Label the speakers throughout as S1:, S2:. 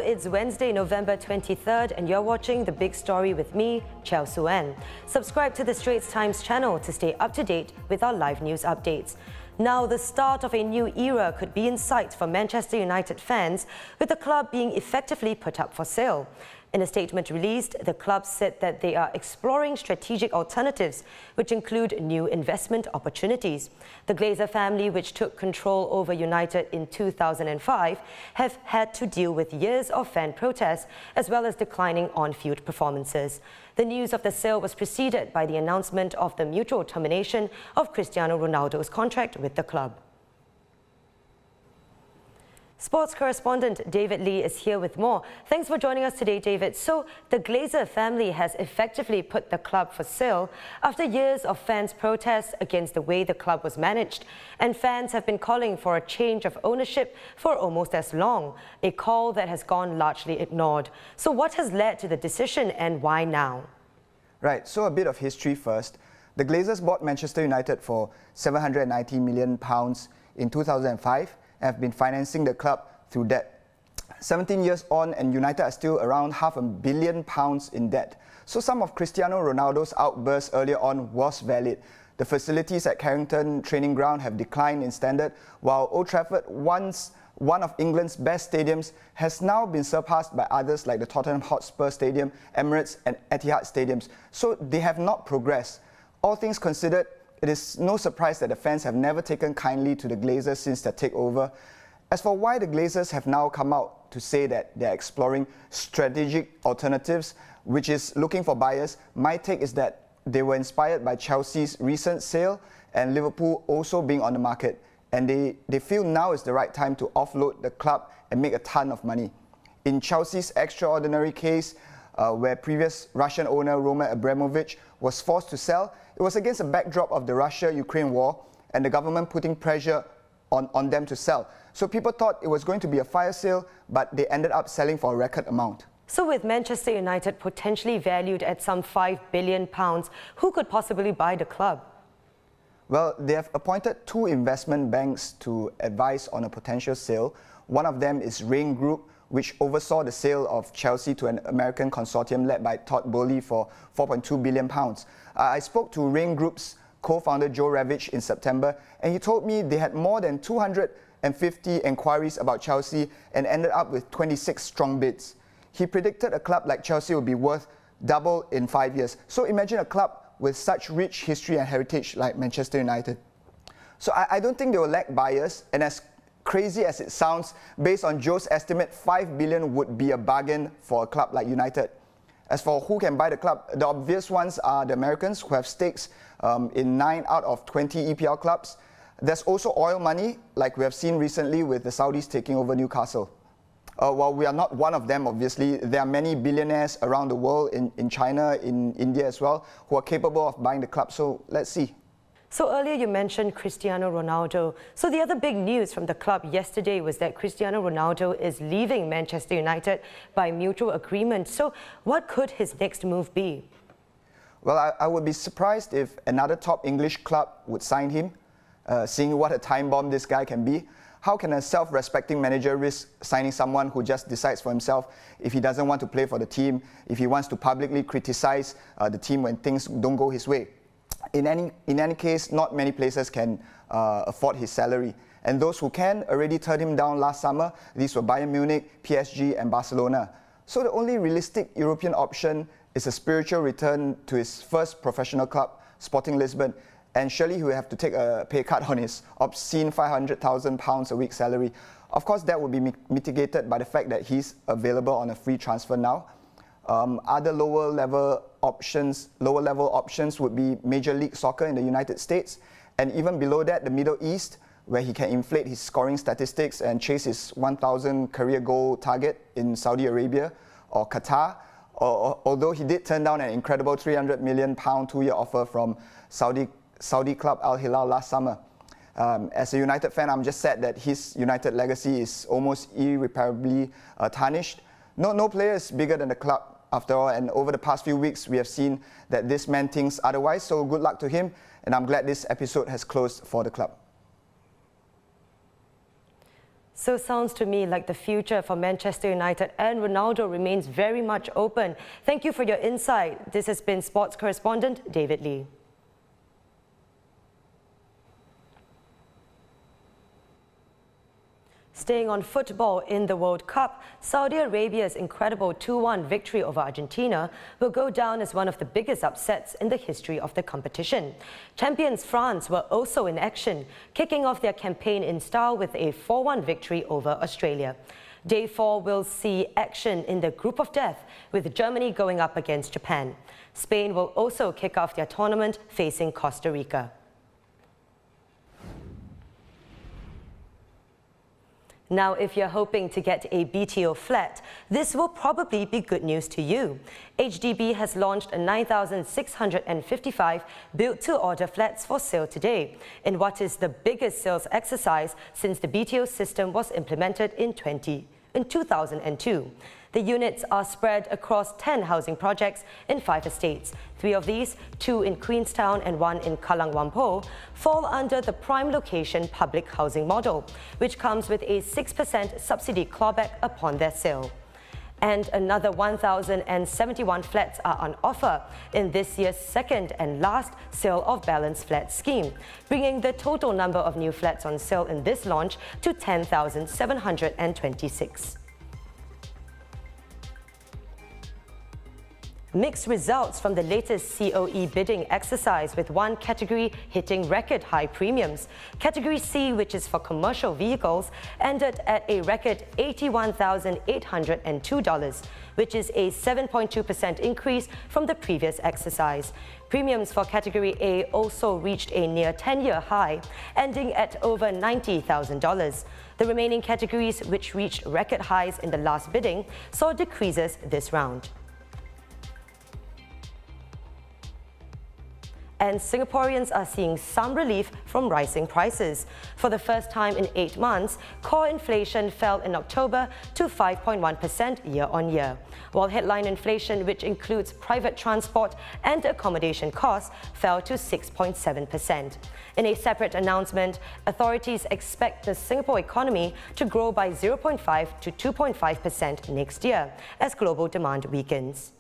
S1: it's Wednesday, November 23rd, and you're watching The Big Story with me, Chao Suen. Subscribe to the Straits Times channel to stay up to date with our live news updates. Now, the start of a new era could be in sight for Manchester United fans, with the club being effectively put up for sale. In a statement released, the club said that they are exploring strategic alternatives, which include new investment opportunities. The Glazer family, which took control over United in 2005, have had to deal with years of fan protests, as well as declining on-field performances. The news of the sale was preceded by the announcement of the mutual termination of Cristiano Ronaldo's contract with the club. Sports correspondent David Lee is here with more. Thanks for joining us today, David. So, the Glazer family has effectively put the club for sale after years of fans' protests against the way the club was managed. And fans have been calling for a change of ownership for almost as long, a call that has gone largely ignored. So what has led to the decision and why now?
S2: Right, so a bit of history first. The Glazers bought Manchester United for £790 million in 2005. Have been financing the club through debt. 17 years on and United are still around £500 million in debt. So some of Cristiano Ronaldo's outbursts earlier on was valid. The facilities at Carrington Training Ground have declined in standard, while Old Trafford, once one of England's best stadiums, has now been surpassed by others like the Tottenham Hotspur Stadium, Emirates and Etihad stadiums. So they have not progressed. All things considered, it is no surprise that the fans have never taken kindly to the Glazers since their takeover. As for why the Glazers have now come out to say that they're exploring strategic alternatives, which is looking for buyers, my take is that they were inspired by Chelsea's recent sale and Liverpool also being on the market. And they feel now is the right time to offload the club and make a ton of money. In Chelsea's extraordinary case, where previous Russian owner Roman Abramovich was forced to sell, it was against a backdrop of the Russia-Ukraine war and the government putting pressure on them to sell. So people thought it was going to be a fire sale, but they ended up selling for a record amount.
S1: So with Manchester United potentially valued at some £5 billion, who could possibly buy the club?
S2: Well, they have appointed two investment banks to advise on a potential sale. One of them is Rain Group, which oversaw the sale of Chelsea to an American consortium led by Todd Boehly for £4.2 billion. I spoke to Rain Group's co-founder Joe Ravitch in September, and he told me they had more than 250 inquiries about Chelsea and ended up with 26 strong bids. He predicted a club like Chelsea would be worth double in 5 years. So imagine a club with such rich history and heritage like Manchester United. So I don't think they will lack buyers, and as crazy as it sounds, based on Joe's estimate, $5 billion would be a bargain for a club like United. As for who can buy the club, the obvious ones are the Americans, who have stakes in 9 out of 20 EPL clubs. There's also oil money, like we have seen recently with the Saudis taking over Newcastle. While we are not one of them, obviously, there are many billionaires around the world, in China, in India as well, who are capable of buying the club. So let's see.
S1: So earlier you mentioned Cristiano Ronaldo. So the other big news from the club yesterday was that Cristiano Ronaldo is leaving Manchester United by mutual agreement. So what could his next move be? Well,
S2: I would be surprised if another top English club would sign him, seeing what a time bomb this guy can be. How can a self-respecting manager risk signing someone who just decides for himself if he doesn't want to play for the team, if he wants to publicly criticize the team when things don't go his way? In any case, not many places can afford his salary. And those who can already turned him down last summer. These were Bayern Munich, PSG and Barcelona. So the only realistic European option is a spiritual return to his first professional club, Sporting Lisbon. And surely he will have to take a pay cut on his obscene £500,000 a week salary. Of course, that would be mitigated by the fact that he's available on a free transfer now. Other lower level options would be Major League Soccer in the United States, and even below that, the Middle East, where he can inflate his scoring statistics and chase his 1,000 career goal target in Saudi Arabia or Qatar. Although he did turn down an incredible £300 million 2-year offer from Saudi club Al Hilal last summer. As a United fan, I'm just sad that his United legacy is almost irreparably tarnished. No player is bigger than the club, after all, and over the past few weeks, we have seen that this man thinks otherwise, so good luck to him, and I'm glad this episode has closed for the club.
S1: So sounds to me like the future for Manchester United and Ronaldo remains very much open. Thank you for your insight. This has been sports correspondent David Lee. Staying on football in the World Cup, Saudi Arabia's incredible 2-1 victory over Argentina will go down as one of the biggest upsets in the history of the competition. Champions France were also in action, kicking off their campaign in style with a 4-1 victory over Australia. Day 4 will see action in the group of death, with Germany going up against Japan. Spain will also kick off their tournament facing Costa Rica. Now, if you're hoping to get a BTO flat, this will probably be good news to you. HDB has launched a 9,655 built-to-order flats for sale today, in what is the biggest sales exercise since the BTO system was implemented in 2002. The units are spread across 10 housing projects in 5 estates. 3 of these, 2 in Queenstown and 1 in Kallang Whampoa, fall under the prime location public housing model, which comes with a 6% subsidy clawback upon their sale. And another 1,071 flats are on offer in this year's second and last sale of balance flat scheme, bringing the total number of new flats on sale in this launch to 10,726. Mixed results from the latest COE bidding exercise, with one category hitting record high premiums. Category C, which is for commercial vehicles, ended at a record $81,802, which is a 7.2% increase from the previous exercise. Premiums for Category A also reached a near 10-year high, ending at over $90,000. The remaining categories, which reached record highs in the last bidding, saw decreases this round. And Singaporeans are seeing some relief from rising prices. For the first time in 8 months, core inflation fell in October to 5.1% year-on-year, while headline inflation, which includes private transport and accommodation costs, fell to 6.7%. In a separate announcement, authorities expect the Singapore economy to grow by 0.5 to 2.5% next year as global demand weakens.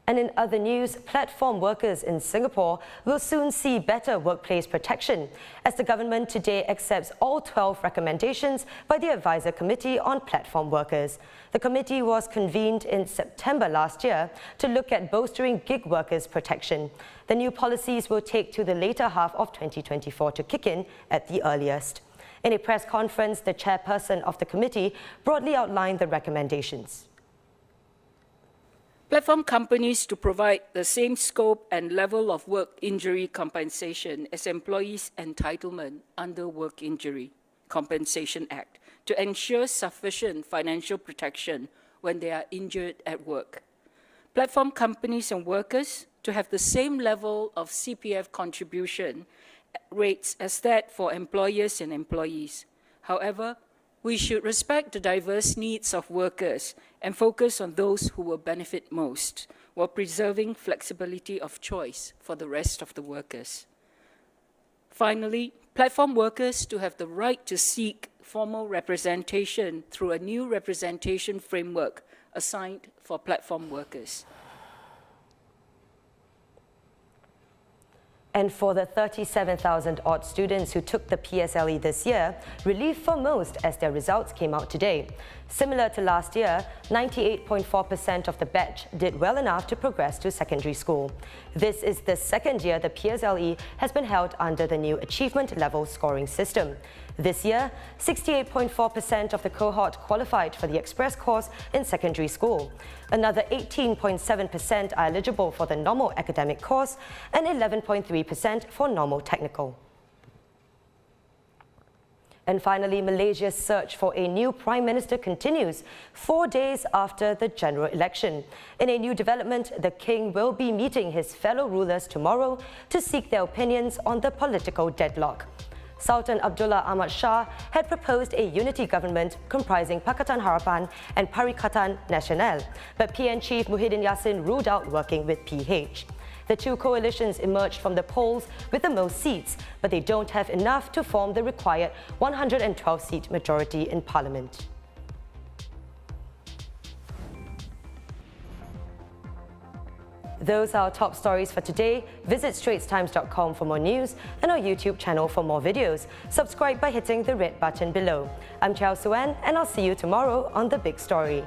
S1: And in other news, platform workers in Singapore will soon see better workplace protection, as the government today accepts all 12 recommendations by the Advisor Committee on Platform Workers. The committee was convened in September last year to look at bolstering gig workers' protection. The new policies will take to the later half of 2024 to kick in at the earliest. In a press conference, the chairperson of the committee broadly outlined the recommendations.
S3: Platform companies to provide the same scope and level of work injury compensation as employees' entitlement under Work Injury Compensation Act to ensure sufficient financial protection when they are injured at work. Platform companies and workers to have the same level of CPF contribution rates as that for employers and employees. However, we should respect the diverse needs of workers and focus on those who will benefit most, while preserving flexibility of choice for the rest of the workers. Finally, platform workers to have the right to seek formal representation through a new representation framework assigned for platform workers.
S1: And for the 37,000-odd students who took the PSLE this year, relief for most as their results came out today. Similar to last year, 98.4% of the batch did well enough to progress to secondary school. This is the second year the PSLE has been held under the new achievement level scoring system. This year, 68.4% of the cohort qualified for the express course in secondary school. Another 18.7% are eligible for the normal academic course and 11.3% for normal technical. And finally, Malaysia's search for a new Prime Minister continues 4 days after the general election. In a new development, the King will be meeting his fellow rulers tomorrow to seek their opinions on the political deadlock. Sultan Abdullah Ahmad Shah had proposed a unity government comprising Pakatan Harapan and Perikatan Nasional, but PN Chief Muhyiddin Yassin ruled out working with PH. The two coalitions emerged from the polls with the most seats, but they don't have enough to form the required 112-seat majority in Parliament. Those are our top stories for today. Visit straitstimes.com for more news and our YouTube channel for more videos. Subscribe by hitting the red button below. I'm Chao Suen, and I'll see you tomorrow on The Big Story.